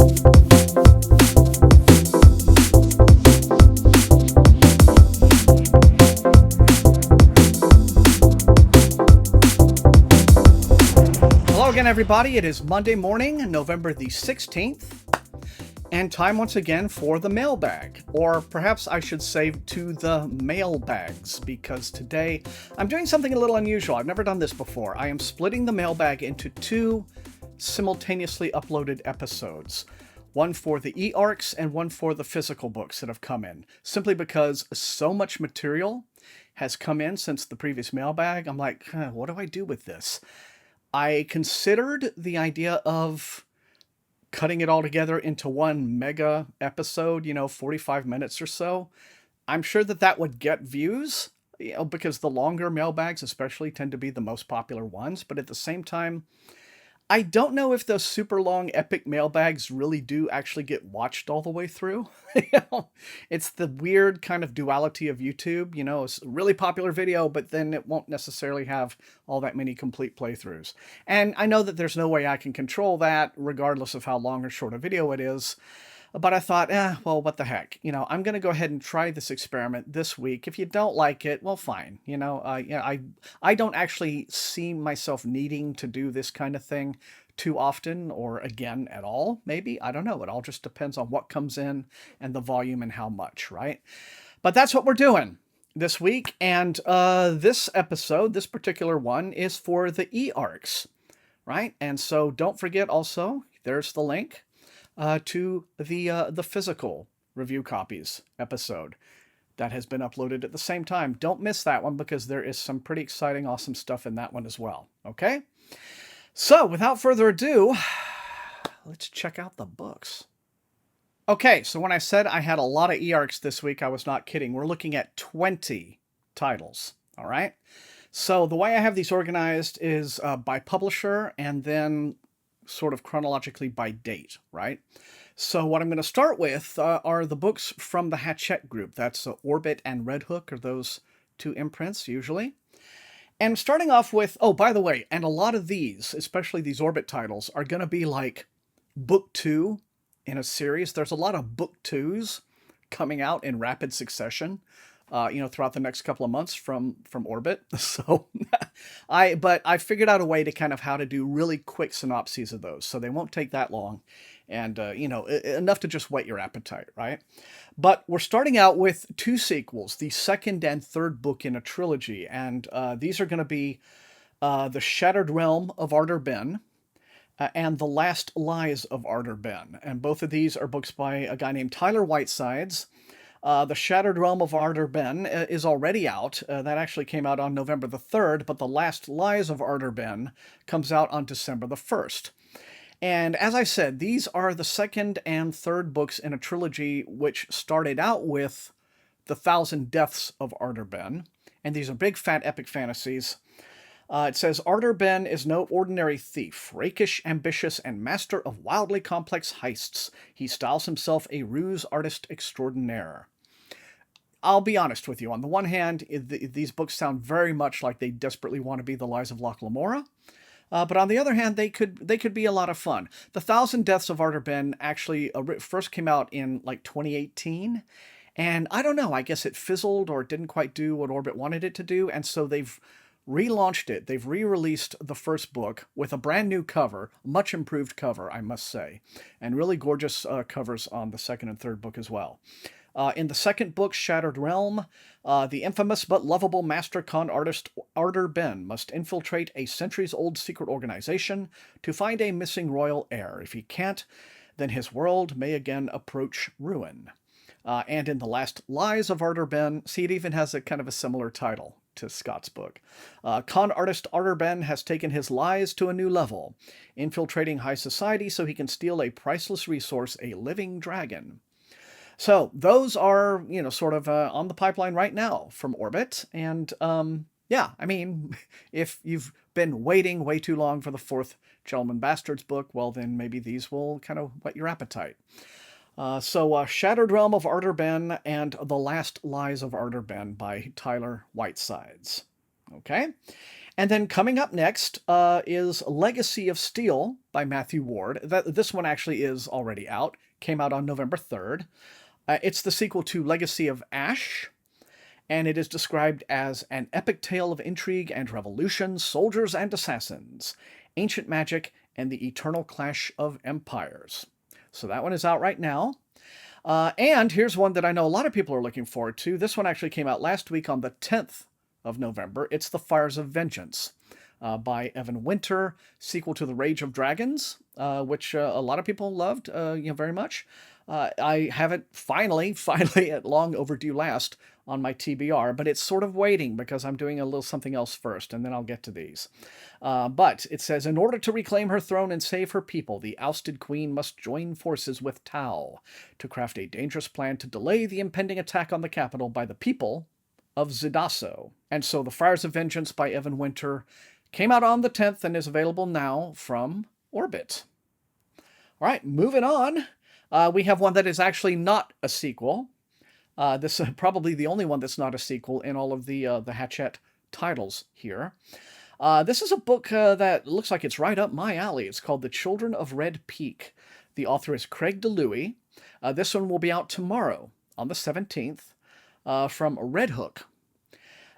Hello again, everybody. It is Monday morning, November the 16th, and time once again for the mailbag, or perhaps I should say to the mailbags, because today I'm doing something a little unusual. I've never done this before. I am splitting the mailbag into two simultaneously uploaded episodes. One for the eARCs and one for the physical books that have come in, simply because so much material has come in since the previous mailbag. I'm like, what do I do with this? I considered the idea of cutting it all together into one mega episode, 45 minutes or so. I'm sure that that would get views, because the longer mailbags especially tend to be the most popular ones. But at the same time, I don't know if those super long epic mailbags really do actually get watched all the way through. It's the weird kind of duality of YouTube. It's a really popular video, but then it won't necessarily have all that many complete playthroughs. And I know that there's no way I can control that, regardless of how long or short a video it is. But I thought, well, what the heck? I'm going to go ahead and try this experiment this week. If you don't like it, well, fine. I don't actually see myself needing to do this kind of thing too often, or again at all, maybe. I don't know. It all just depends on what comes in and the volume and how much, right? But that's what we're doing this week. And this episode, this particular one, is for the eARCs, right? And so don't forget also, there's the link to the physical review copies episode that has been uploaded at the same time. Don't miss that one, because there is some pretty exciting, awesome stuff in that one as well. Okay? So without further ado, let's check out the books. Okay, so when I said I had a lot of eARCs this week, I was not kidding. We're looking at 20 titles, all right? So the way I have these organized is by publisher, and then sort of chronologically by date, right? So what I'm going to start with are the books from the Hachette group. That's Orbit and Red Hook are those two imprints usually. And starting off with, oh, by the way, and a lot of these, especially these Orbit titles, are going to be like book 2 in a series. There's a lot of book 2s coming out in rapid succession, throughout the next couple of months from Orbit. So but I figured out a way to kind of how to do really quick synopses of those, so they won't take that long, and enough to just whet your appetite, right? But we're starting out with two sequels, the second and third book in a trilogy, and these are going to be The Shattered Realm of Arder Ben and The Last Lies of Arder Ben, and both of these are books by a guy named Tyler Whitesides. The Shattered Realm of Arder Ben is already out. That actually came out on November the 3rd, but The Last Lies of Arder Ben comes out on December the 1st. And as I said, these are the second and third books in a trilogy which started out with The Thousand Deaths of Arder Ben, and these are big, fat, epic fantasies. It says, Arder Ben is no ordinary thief, rakish, ambitious, and master of wildly complex heists. He styles himself a ruse artist extraordinaire. I'll be honest with you. On the one hand, these books sound very much like they desperately want to be the Lies of Loch Lamora. But on the other hand, they could be a lot of fun. The Thousand Deaths of Arder Ben actually first came out in like 2018. And I don't know, I guess it fizzled or didn't quite do what Orbit wanted it to do. And so they've relaunched it. They've re-released the first book with a brand new cover, much improved cover, I must say. And really gorgeous covers on the second and third book as well. In the second book, Shattered Realm, the infamous but lovable master con artist Arder Ben must infiltrate a centuries-old secret organization to find a missing royal heir. If he can't, then his world may again approach ruin. And in The Last Lies of Arder Ben, see, it even has a kind of a similar title to Scott's book. Con artist Arder Ben has taken his lies to a new level, infiltrating high society so he can steal a priceless resource, a living dragon. So those are, sort of on the pipeline right now from Orbit. And yeah, I mean, if you've been waiting way too long for the fourth Gentleman Bastards book, well, then maybe these will kind of whet your appetite. So Shattered Realm of Arder Ben and The Last Lies of Arder Ben by Tyler Whitesides. Okay? And then coming up next is Legacy of Steel by Matthew Ward. This one actually is already out. Came out on November 3rd. It's the sequel to Legacy of Ash, and it is described as an epic tale of intrigue and revolution, soldiers and assassins, ancient magic, and the eternal clash of empires. So that one is out right now. And here's one that I know a lot of people are looking forward to. This one actually came out last week on the 10th of November. It's Thefriars of Vengeance by Evan Winter, sequel to The Rage of Dragons, which a lot of people loved very much. I have it finally at long overdue last on my TBR, but it's sort of waiting because I'm doing a little something else first, and then I'll get to these. But it says, in order to reclaim her throne and save her people, the ousted queen must join forces with Tau to craft a dangerous plan to delay the impending attack on the capital by the people of Zidasso. And so The Thefriars of Vengeance by Evan Winter came out on the 10th and is available now from Orbit. All right, moving on. We have one that is actually not a sequel. This is probably the only one that's not a sequel in all of the Hachette titles here. This is a book that looks like it's right up my alley. It's called The Children of Red Peak. The author is Craig DeLuey. This one will be out tomorrow on the 17th from Red Hook.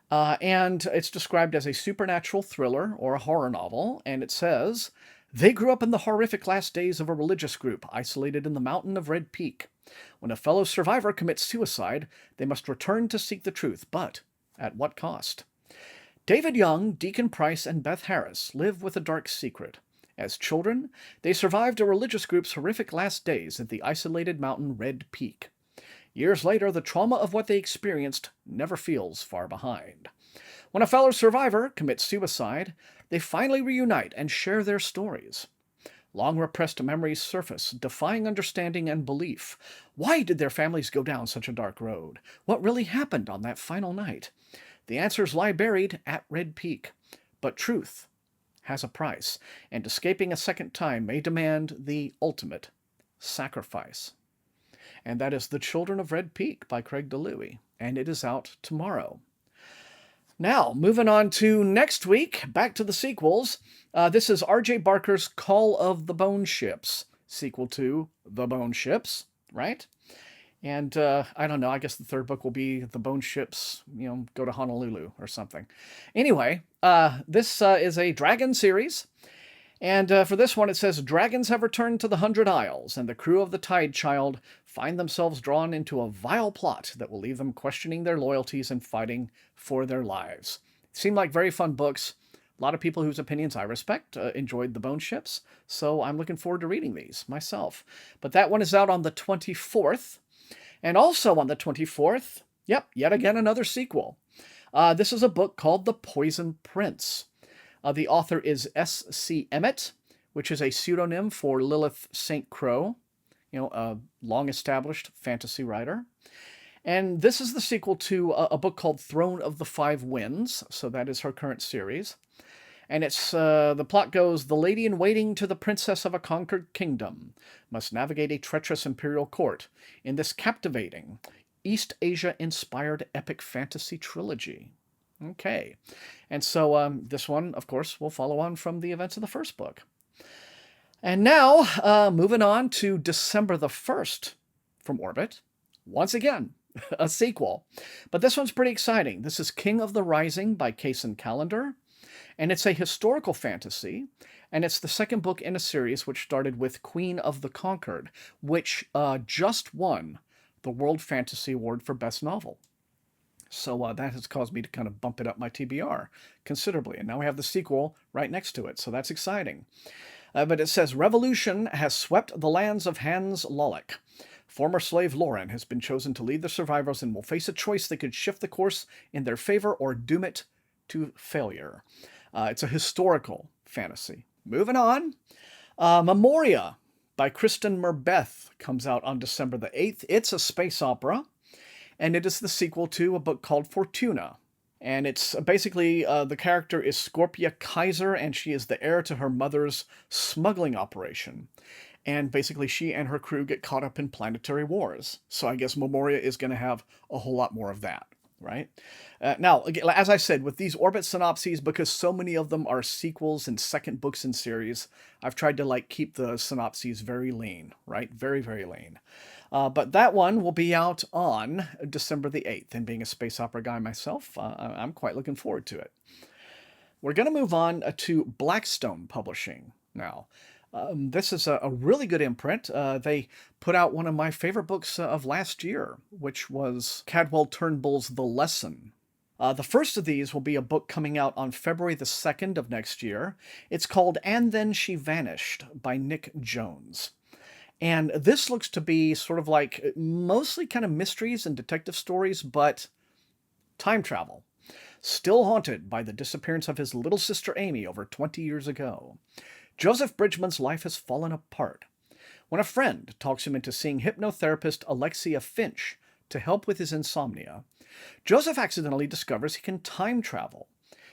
And it's described as a supernatural thriller or a horror novel, and it says, they grew up in the horrific last days of a religious group isolated in the mountain of Red Peak. When a fellow survivor commits suicide, they must return to seek the truth, but at what cost? David Young, Deacon Price, and Beth Harris live with a dark secret. As children, they survived a religious group's horrific last days at the isolated mountain Red Peak. Years later, the trauma of what they experienced never feels far behind. When a fellow survivor commits suicide, they finally reunite and share their stories. Long repressed memories surface, defying understanding and belief. Why did their families go down such a dark road? What really happened on that final night? The answers lie buried at Red Peak. But truth has a price, and escaping a second time may demand the ultimate sacrifice. And that is The Children of Red Peak by Craig DeLuey, and it is out tomorrow. Now, moving on to next week, back to the sequels. This is R.J. Barker's Call of the Bone Ships, sequel to The Bone Ships, right? And I don't know, I guess the third book will be The Bone Ships, go to Honolulu or something. Anyway, this is a dragon series. And for this one, it says, dragons have returned to the 100 Isles, and the crew of the Tide Child find themselves drawn into a vile plot that will leave them questioning their loyalties and fighting for their lives. Seemed like very fun books. A lot of people whose opinions I respect enjoyed The Bone Ships, so I'm looking forward to reading these myself. But that one is out on the 24th. And also on the 24th, yet again another sequel. This is a book called The Poison Prince. The author is S.C. Emmett, which is a pseudonym for Lilith St. Crow, a long-established fantasy writer. And this is the sequel to a book called Throne of the Five Winds, so that is her current series. And it's the plot goes, the lady-in-waiting to the princess of a conquered kingdom must navigate a treacherous imperial court in this captivating East Asia-inspired epic fantasy trilogy. Okay, and so this one, of course, will follow on from the events of the first book. And now, moving on to December the 1st from Orbit. Once again, a sequel. But this one's pretty exciting. This is King of the Rising by Kaysen Callender. And it's a historical fantasy. And it's the second book in a series which started with Queen of the Conquered, which just won the World Fantasy Award for Best Novel. So that has caused me to kind of bump it up my TBR considerably. And now we have the sequel right next to it. So that's exciting. But it says, Revolution has swept the lands of Hans Lolek. Former slave Lauren has been chosen to lead the survivors and will face a choice that could shift the course in their favor or doom it to failure. It's a historical fantasy. Moving on. Memoria by Kristen Merbeth comes out on December the 8th. It's a space opera. And it is the sequel to a book called Fortuna. And it's basically, the character is Scorpia Kaiser, and she is the heir to her mother's smuggling operation. And basically she and her crew get caught up in planetary wars. So I guess Memoria is going to have a whole lot more of that. right? Now, again, as I said, with these Orbit synopses, because so many of them are sequels and second books in series, I've tried to keep the synopses very lean, right? Very, very lean. But that one will be out on December the 8th, and being a space opera guy myself, I'm quite looking forward to it. We're going to move on to Blackstone Publishing now. This is a really good imprint. They put out one of my favorite books of last year, which was Cadwell Turnbull's The Lesson. The first of these will be a book coming out on February the 2nd of next year. It's called And Then She Vanished by Nick Jones. And this looks to be sort of mostly kind of mysteries and detective stories, but time travel. Still haunted by the disappearance of his little sister Amy over 20 years ago, Joseph Bridgman's life has fallen apart when a friend talks him into seeing hypnotherapist Alexia Finch to help with his insomnia. Joseph accidentally discovers he can time travel.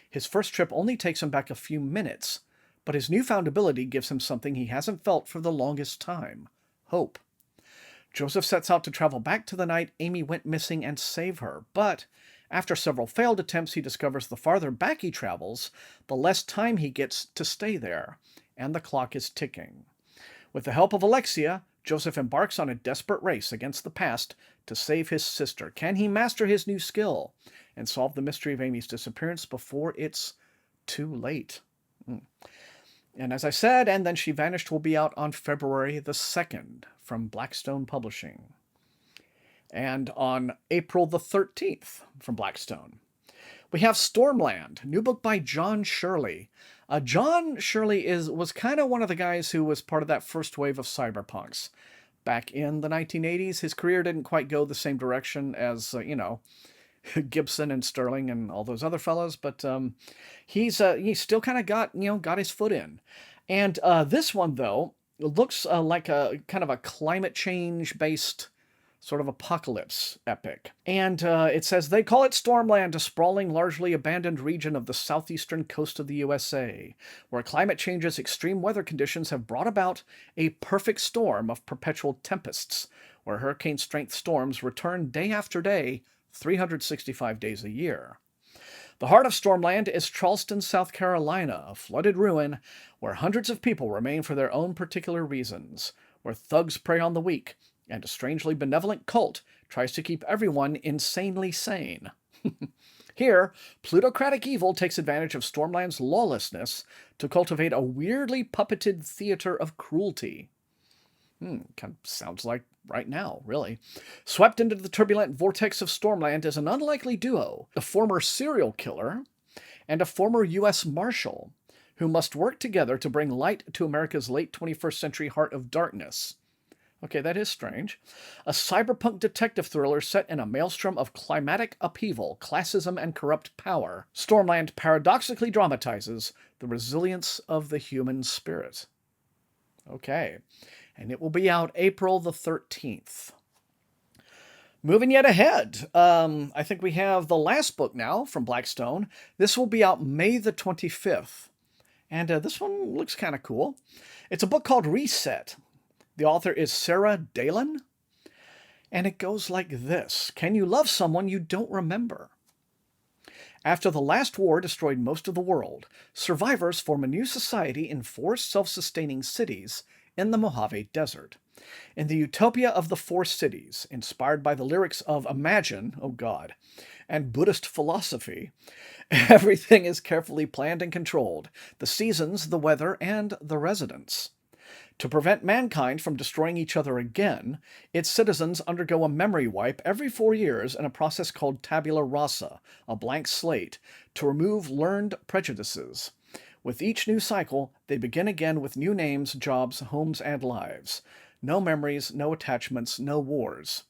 His first trip only takes him back a few minutes, but his newfound ability gives him something he hasn't felt for the longest time: hope. Joseph sets out to travel back to the night Amy went missing and save her, but after several failed attempts, he discovers the farther back he travels, the less time he gets to stay there, and the clock is ticking. With the help of Alexia, Joseph embarks on a desperate race against the past to save his sister. Can he master his new skill and solve the mystery of Amy's disappearance before it's too late? And as I said, And Then She Vanished will be out on February the 2nd from Blackstone Publishing. And on April the 13th from Blackstone, we have Stormland, new book by John Shirley. John Shirley was kind of one of the guys who was part of that first wave of cyberpunks. Back in the 1980s, his career didn't quite go the same direction as, Gibson and Sterling and all those other fellows, but he still kind of got his foot in. And this one, though, looks like a kind of a climate change-based sort of apocalypse epic. And it says, they call it Stormland, a sprawling, largely abandoned region of the southeastern coast of the USA, where climate change's extreme weather conditions have brought about a perfect storm of perpetual tempests, where hurricane-strength storms return day after day, 365 days a year. The heart of Stormland is Charleston, South Carolina, a flooded ruin where hundreds of people remain for their own particular reasons, where thugs prey on the weak, and a strangely benevolent cult tries to keep everyone insanely sane. Here, plutocratic evil takes advantage of Stormland's lawlessness to cultivate a weirdly puppeted theater of cruelty. Kind of sounds like right now, really. Swept into the turbulent vortex of Stormland is an unlikely duo, a former serial killer and a former U.S. Marshal, who must work together to bring light to America's late 21st century heart of darkness. Okay, that is strange. A cyberpunk detective thriller set in a maelstrom of climatic upheaval, classism, and corrupt power. Stormland paradoxically dramatizes the resilience of the human spirit. Okay, and it will be out April the 13th. Moving yet ahead, I think we have the last book now from Blackstone. This will be out May the 25th. And this one looks kind of cool. It's a book called Reset. The author is Sarah Dalen, and it goes like this. Can you love someone you don't remember? After the last war destroyed most of the world, survivors form a new society in 4 self-sustaining cities in the Mojave Desert. In the utopia of the 4 cities, inspired by the lyrics of Imagine, oh God, and Buddhist philosophy, everything is carefully planned and controlled, the seasons, the weather, and the residents. To prevent mankind from destroying each other again, its citizens undergo a memory wipe every 4 years in a process called tabula rasa, a blank slate, to remove learned prejudices. With each new cycle, they begin again with new names, jobs, homes, and lives. No memories, no attachments, no wars.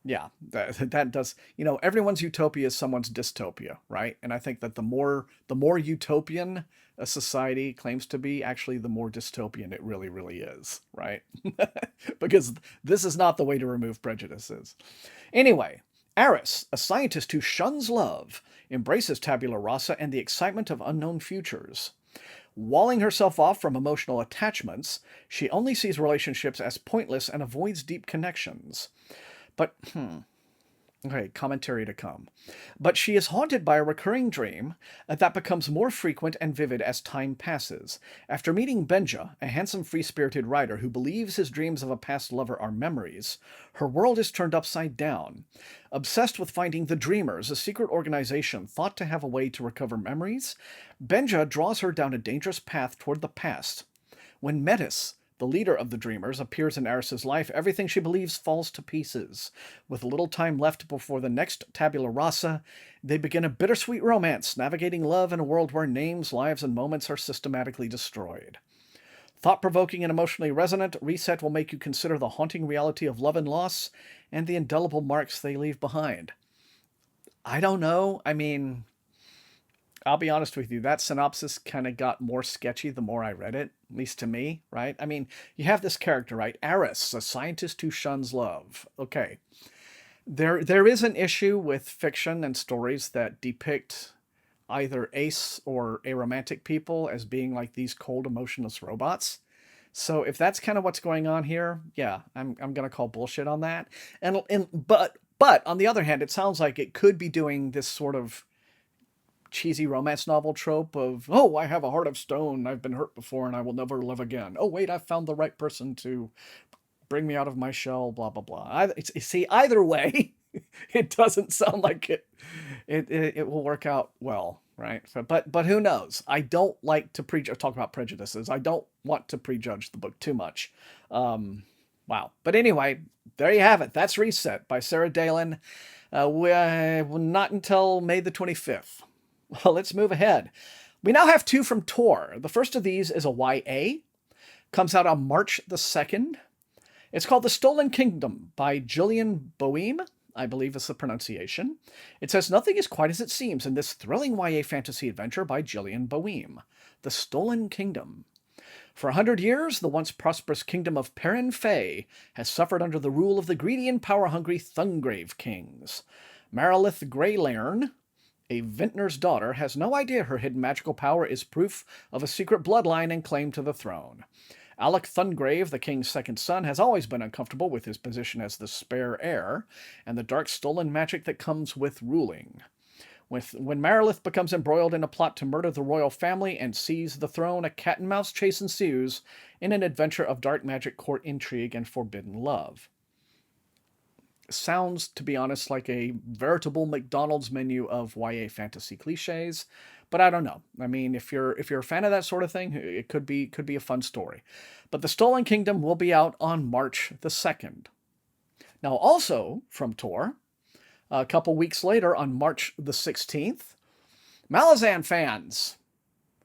Yeah, that does, everyone's utopia is someone's dystopia, right? And I think that the more utopian a society claims to be, actually the more dystopian it really, really is, right? Because this is not the way to remove prejudices. Anyway, Aris, a scientist who shuns love, embraces tabula rasa and the excitement of unknown futures. Walling herself off from emotional attachments, she only sees relationships as pointless and avoids deep connections. But, Okay, commentary to come. But she is haunted by a recurring dream that becomes more frequent and vivid as time passes. After meeting Benja, a handsome free-spirited writer who believes his dreams of a past lover are memories, her world is turned upside down. Obsessed with finding the Dreamers, a secret organization thought to have a way to recover memories, Benja draws her down a dangerous path toward the past. When Metis, the leader of the Dreamers, appears in Eris's life, everything she believes falls to pieces. With little time left before the next tabula rasa, they begin a bittersweet romance, navigating love in a world where names, lives, and moments are systematically destroyed. Thought-provoking and emotionally resonant, Reset will make you consider the haunting reality of love and loss and the indelible marks they leave behind. I don't know. I mean, I'll be honest with you, that synopsis kind of got more sketchy the more I read it, at least to me, right? I mean, you have this character, right? Eris, a scientist who shuns love. Okay. There is an issue with fiction and stories that depict either ace or aromantic people as being like these cold, emotionless robots. So if that's kind of what's going on here, yeah, I'm gonna call bullshit on that. But on the other hand, it sounds like it could be doing this sort of cheesy romance novel trope of, oh, I have a heart of stone, I've been hurt before, and I will never love again. Oh, wait, I've found the right person to bring me out of my shell, blah, blah, blah. See, either way, it doesn't sound like it will work out well, right? So, but who knows? I don't like to talk about prejudices. I don't want to prejudge the book too much. Wow. But anyway, there you have it. That's Reset by Sarah Dalen. Not until May the 25th. Well, let's move ahead. We now have two from Tor. The first of these is a YA. Comes out on March the 2nd. It's called The Stolen Kingdom by Gillian Boehm, I believe is the pronunciation. It says, nothing is quite as it seems in this thrilling YA fantasy adventure by Gillian Boehm. The Stolen Kingdom. For 100 years, the once prosperous kingdom of Perrin Fey has suffered under the rule of the greedy and power-hungry Thungrave kings. Marilith Greylairn, a vintner's daughter, has no idea her hidden magical power is proof of a secret bloodline and claim to the throne. Alec Thungrave, the king's second son, has always been uncomfortable with his position as the spare heir and the dark stolen magic that comes with ruling. When Marilith becomes embroiled in a plot to murder the royal family and seize the throne, a cat-and-mouse chase ensues in an adventure of dark magic, court intrigue, and forbidden love. Sounds, to be honest, like a veritable McDonald's menu of YA fantasy cliches, but I don't know. I mean, if you're a fan of that sort of thing, it could be a fun story. But The Stolen Kingdom will be out on March the 2nd. Now, also from Tor, a couple weeks later on March the 16th, Malazan fans,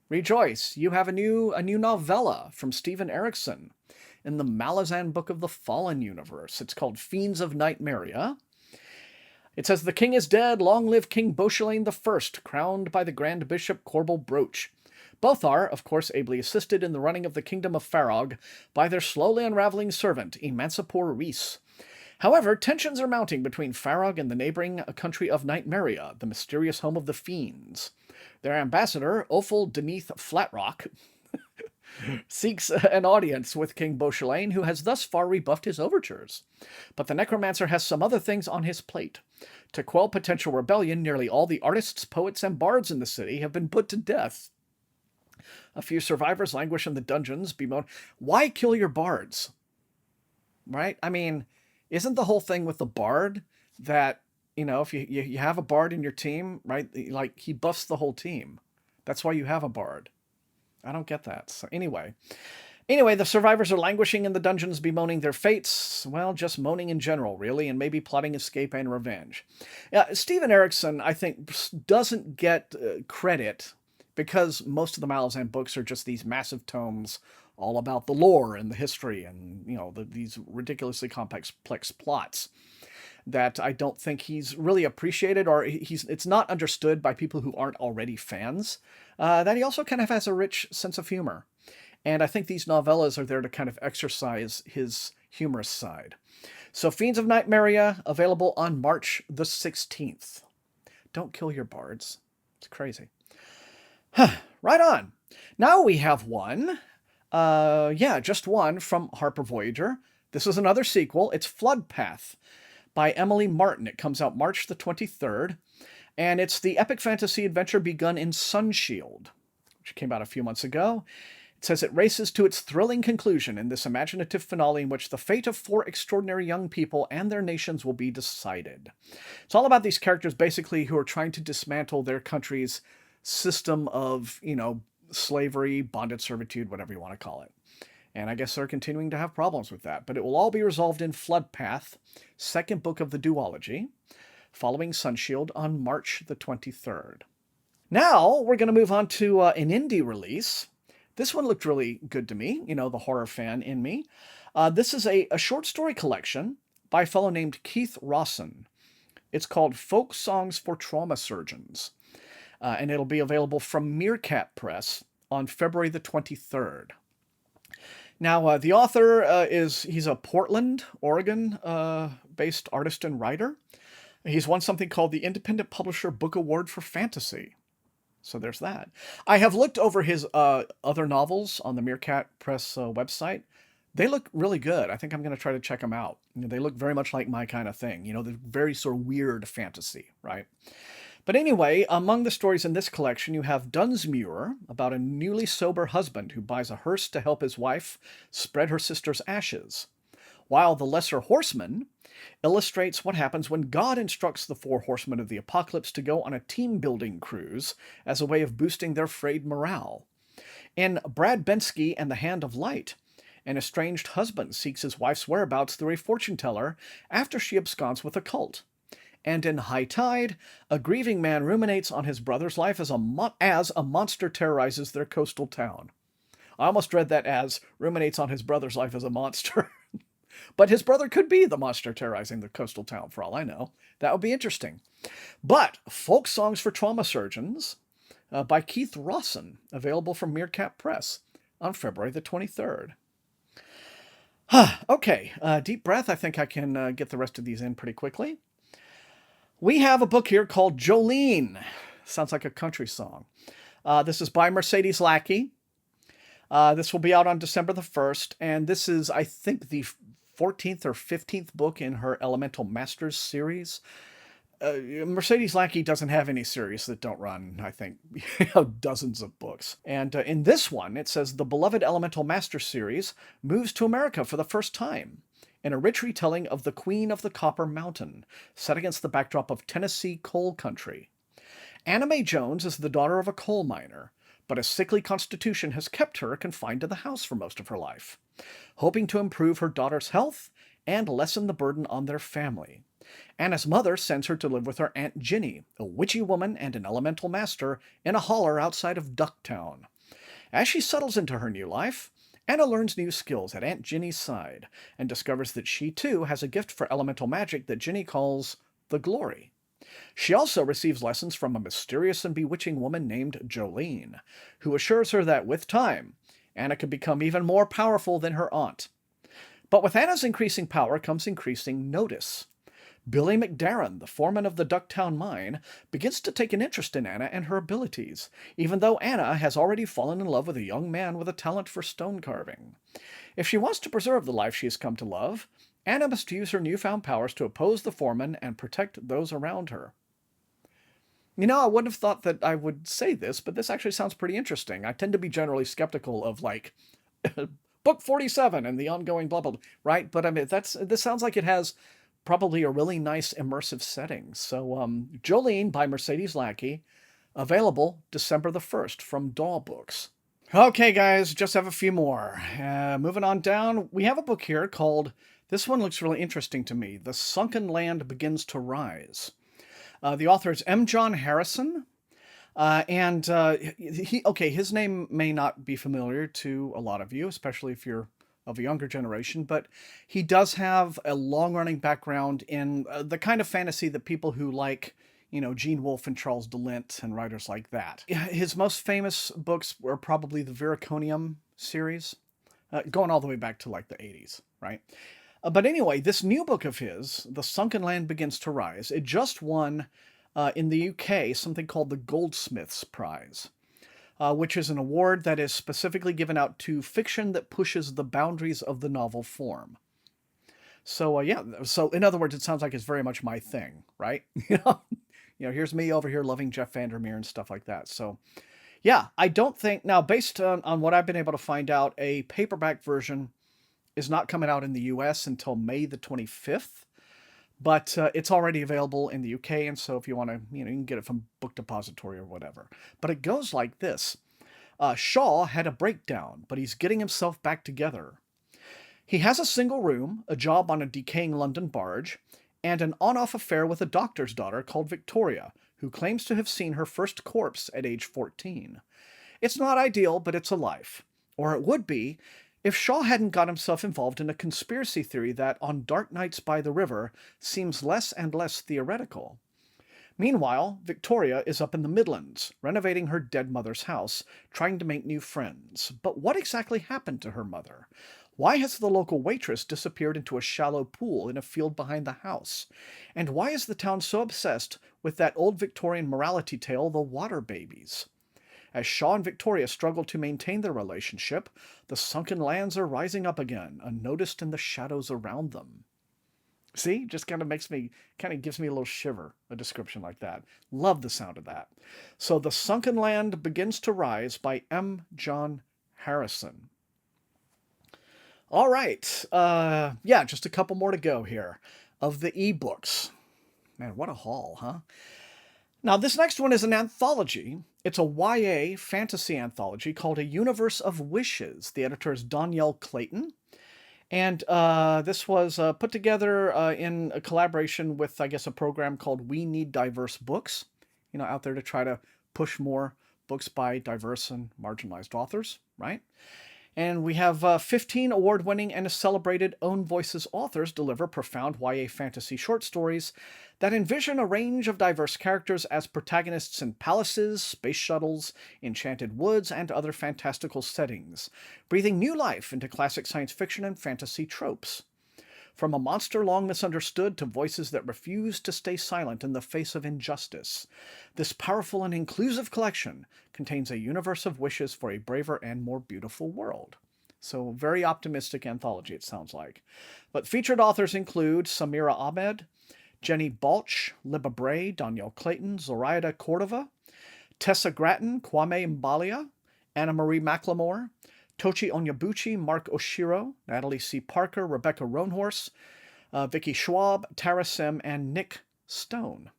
rejoice! You have a new novella from Steven Erikson in the Malazan Book of the Fallen universe. It's called Fiends of Nightmaria. It says, the king is dead, long live King Beauchelain I, crowned by the Grand Bishop Corbel Broach. Both are, of course, ably assisted in the running of the kingdom of Farog by their slowly unraveling servant, Emancipor Reese. However, tensions are mounting between Farog and the neighboring country of Nightmaria, the mysterious home of the Fiends. Their ambassador, Ophel Deneath Flatrock, seeks an audience with King Beauchelain, who has thus far rebuffed his overtures. But the necromancer has some other things on his plate. To quell potential rebellion, nearly all the artists, poets, and bards in the city have been put to death. A few survivors languish in the dungeons, bemoan, why kill your bards? Right? I mean, isn't the whole thing with the bard that, if you have a bard in your team, right, like, he buffs the whole team. That's why you have a bard. I don't get that. So anyway, the survivors are languishing in the dungeons, bemoaning their fates. Well, just moaning in general, really, and maybe plotting escape and revenge. Steven Erikson, I think, doesn't get credit because most of the Malazan books are just these massive tomes all about the lore and the history and, these ridiculously complex plots that I don't think he's really appreciated, or it's not understood by people who aren't already fans, that he also kind of has a rich sense of humor. And I think these novellas are there to kind of exercise his humorous side. So Fiends of Nightmaria, available on March the 16th. Don't kill your bards. It's crazy. Right on. Now we have one. Just one from Harper Voyager. This is another sequel. It's Floodpath by Emily Martin. It comes out March the 23rd, and it's the epic fantasy adventure begun in Sunshield, which came out a few months ago. It says it races to its thrilling conclusion in this imaginative finale in which the fate of 4 extraordinary young people and their nations will be decided. It's all about these characters basically who are trying to dismantle their country's system of, slavery, bonded servitude, whatever you want to call it. And I guess they're continuing to have problems with that. But it will all be resolved in Floodpath, second book of the duology, following Sunshield on March the 23rd. Now we're going to move on to an indie release. This one looked really good to me, the horror fan in me. This is a short story collection by a fellow named Keith Rawson. It's called Folk Songs for Trauma Surgeons, and it'll be available from Meerkat Press on February the 23rd. Now, the author he's a Portland, Oregon based artist and writer. He's won something called the Independent Publisher Book Award for Fantasy. So there's that. I have looked over his other novels on the Meerkat Press website. They look really good. I think I'm going to try to check them out. They look very much like my kind of thing. The very sort of weird fantasy, right? But anyway, among the stories in this collection, you have Dunsmuir, about a newly sober husband who buys a hearse to help his wife spread her sister's ashes, while The Lesser Horseman illustrates what happens when God instructs the 4 horsemen of the apocalypse to go on a team-building cruise as a way of boosting their frayed morale. In Brad Bensky and the Hand of Light, an estranged husband seeks his wife's whereabouts through a fortune-teller after she absconds with a cult. And in High Tide, a grieving man ruminates on his brother's life as a monster terrorizes their coastal town. I almost read that as ruminates on his brother's life as a monster. But his brother could be the monster terrorizing the coastal town, for all I know. That would be interesting. But Folk Songs for Trauma Surgeons by Keith Rawson, available from Meerkat Press on February the 23rd. Okay, deep breath. I think I can get the rest of these in pretty quickly. We have a book here called Jolene. Sounds like a country song. This is by Mercedes Lackey. This will be out on December the 1st, and this is, I think, the 14th or 15th book in her Elemental Masters series. Mercedes Lackey doesn't have any series that don't run, I think, dozens of books. And in this one, it says, the beloved Elemental Masters series moves to America for the first time in a rich retelling of the Queen of the Copper Mountain, set against the backdrop of Tennessee coal country. Anna Mae Jones is the daughter of a coal miner, but a sickly constitution has kept her confined to the house for most of her life, hoping to improve her daughter's health and lessen the burden on their family. Anna's mother sends her to live with her Aunt Ginny, a witchy woman and an elemental master, in a holler outside of Ducktown. As she settles into her new life, Anna learns new skills at Aunt Ginny's side, and discovers that she too has a gift for elemental magic that Ginny calls the Glory. She also receives lessons from a mysterious and bewitching woman named Jolene, who assures her that with time, Anna could become even more powerful than her aunt. But with Anna's increasing power comes increasing notice. Billy McDarren, the foreman of the Ducktown mine, begins to take an interest in Anna and her abilities, even though Anna has already fallen in love with a young man with a talent for stone carving. If she wants to preserve the life she has come to love, Anna must use her newfound powers to oppose the foreman and protect those around her. I wouldn't have thought that I would say this, but this actually sounds pretty interesting. I tend to be generally skeptical of, book 47 and the ongoing blah, blah, blah, right? But this sounds like it has probably a really nice immersive setting. So Jolene by Mercedes Lackey, available December the 1st from Daw Books. Okay, guys, just have a few more. Moving on down, we have a book here called, this one looks really interesting to me, The Sunken Land Begins to Rise. The author is M. John Harrison, and his name may not be familiar to a lot of you, especially if you're of a younger generation, but he does have a long-running background in the kind of fantasy that people who like, Gene Wolfe and Charles DeLint and writers like that. His most famous books were probably the Veraconium series, going all the way back to the 80s, right? But anyway, this new book of his, The Sunken Land Begins to Rise, it just won in the UK something called the Goldsmiths Prize, which is an award that is specifically given out to fiction that pushes the boundaries of the novel form. So yeah, so in other words, it sounds like it's very much my thing, right? Here's me over here loving Jeff Vandermeer and stuff like that. So yeah, I don't think now, based on what I've been able to find out, a paperback version is not coming out in the U.S. until May the 25th. But it's already available in the UK, and so if you want to, you can get it from Book Depository or whatever. But it goes like this. Shaw had a breakdown, but he's getting himself back together. He has a single room, a job on a decaying London barge, and an on-off affair with a doctor's daughter called Victoria, who claims to have seen her first corpse at age 14. It's not ideal, but it's a life. Or it would be, if Shaw hadn't got himself involved in a conspiracy theory that, on dark nights by the river, seems less and less theoretical. Meanwhile, Victoria is up in the Midlands, renovating her dead mother's house, trying to make new friends. But what exactly happened to her mother? Why has the local waitress disappeared into a shallow pool in a field behind the house? And why is the town so obsessed with that old Victorian morality tale, The Water Babies? As Shaw and Victoria struggle to maintain their relationship, the sunken lands are rising up again, unnoticed in the shadows around them. See, just kind of gives me a little shiver, a description like that. Love the sound of that. So The Sunken Land Begins to Rise by M. John Harrison. All right, just a couple more to go here of the ebooks. Man, what a haul, huh? Now, this next one is an anthology. It's a YA fantasy anthology called A Universe of Wishes. The editor is Danielle Clayton. And this was put together in a collaboration with, I guess, a program called We Need Diverse Books, out there to try to push more books by diverse and marginalized authors, right? And we have 15 award-winning and celebrated Own Voices authors deliver profound YA fantasy short stories that envision a range of diverse characters as protagonists in palaces, space shuttles, enchanted woods, and other fantastical settings, breathing new life into classic science fiction and fantasy tropes. From a monster long misunderstood to voices that refuse to stay silent in the face of injustice, this powerful and inclusive collection contains a universe of wishes for a braver and more beautiful world. So, very optimistic anthology, it sounds like. But featured authors include Samira Ahmed, Jenny Balch, Libba Bray, Danielle Clayton, Zoraida Cordova, Tessa Grattan, Kwame Mbalia, Anna Marie McLemore, Tochi Onyebuchi, Mark Oshiro, Natalie C. Parker, Rebecca Roanhorse, Vicky Schwab, Tara Sim, and Nick Stone.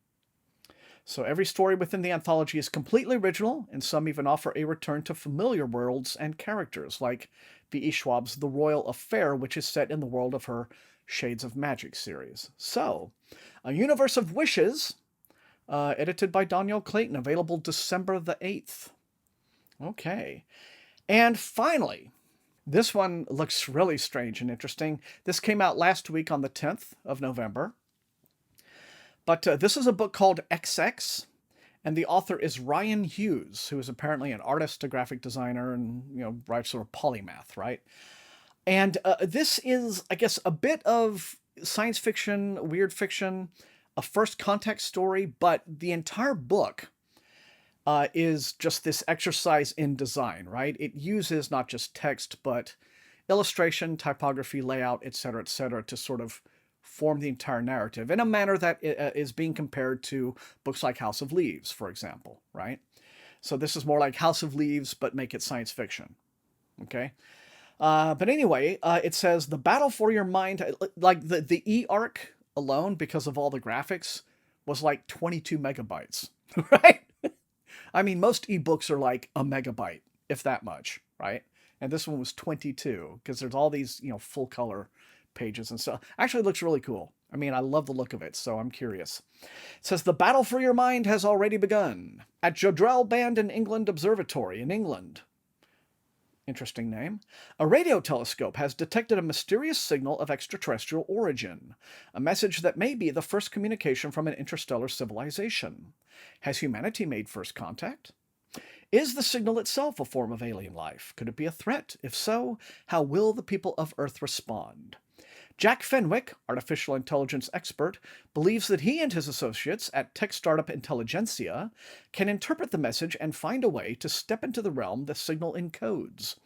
So every story within the anthology is completely original, and some even offer a return to familiar worlds and characters, like V.E. Schwab's The Royal Affair, which is set in the world of her Shades of Magic series. So, A Universe of Wishes, edited by Danielle Clayton, available December the 8th. Okay. And finally, this one looks really strange and interesting. This came out last week on the 10th of November. But this is a book called XX, and the author is Ryan Hughes, who is apparently an artist, a graphic designer, and, writes sort of polymath, right? And this is, I guess, a bit of science fiction, weird fiction, a first contact story, but the entire book is just this exercise in design, right? It uses not just text, but illustration, typography, layout, etc., to sort of form the entire narrative in a manner that is being compared to books like House of Leaves, for example, right? So this is more like House of Leaves, but make it science fiction, okay? But anyway, it says, the battle for your mind, like the eARC alone, because of all the graphics, was like 22 megabytes, right? I mean, most ebooks are like a megabyte, if that much, right? And this one was 22, because there's all these, full color pages and stuff. Actually, it looks really cool. I mean, I love the look of it, so I'm curious. It says, the battle for your mind has already begun at Jodrell Band in England Observatory in England. Interesting name. A radio telescope has detected a mysterious signal of extraterrestrial origin, a message that may be the first communication from an interstellar civilization. Has humanity made first contact? Is the signal itself a form of alien life? Could it be a threat? If so, how will the people of Earth respond? Jack Fenwick, artificial intelligence expert, believes that he and his associates at tech startup Intelligentsia can interpret the message and find a way to step into the realm the signal encodes.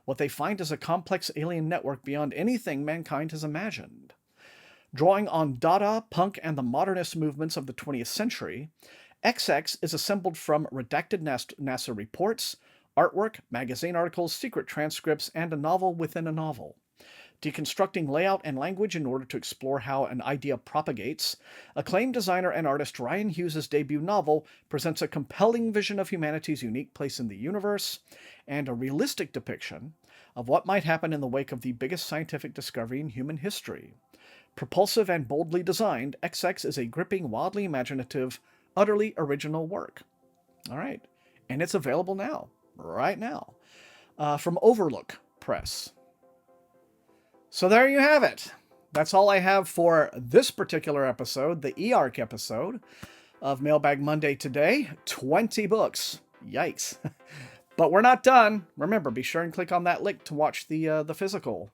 What they find is a complex alien network beyond anything mankind has imagined. Drawing on Dada, punk, and the modernist movements of the 20th century, XX is assembled from redacted NASA reports, artwork, magazine articles, secret transcripts, and a novel within a novel. Deconstructing layout and language in order to explore how an idea propagates, acclaimed designer and artist Ryan Hughes' debut novel presents a compelling vision of humanity's unique place in the universe and a realistic depiction of what might happen in the wake of the biggest scientific discovery in human history. Propulsive and boldly designed, XX is a gripping, wildly imaginative, utterly original work. All right. And it's available now, right now, from Overlook Press. So there you have it. That's all I have for this particular episode, the eARC episode of Mailbag Monday today. 20 books. Yikes. But we're not done. Remember, be sure and click on that link to watch the physical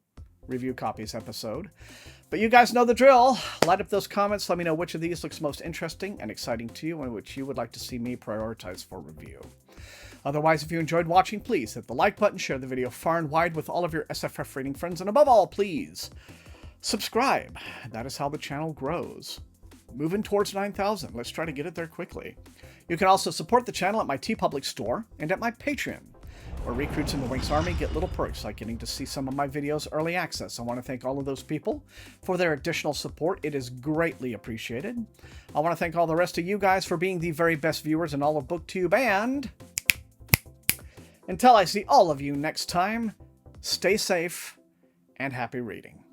review copies episode. But you guys know the drill. Light up those comments. Let me know which of these looks most interesting and exciting to you and which you would like to see me prioritize for review. Otherwise, if you enjoyed watching, please hit the like button, share the video far and wide with all of your SFF reading friends, and above all, please subscribe. That is how the channel grows. Moving towards 9,000. Let's try to get it there quickly. You can also support the channel at my TeePublic store and at my Patreon, where recruits in the Winx Army get little perks like getting to see some of my videos early access. I want to thank all of those people for their additional support. It is greatly appreciated. I want to thank all the rest of you guys for being the very best viewers in all of BookTube, and until I see all of you next time, stay safe and happy reading.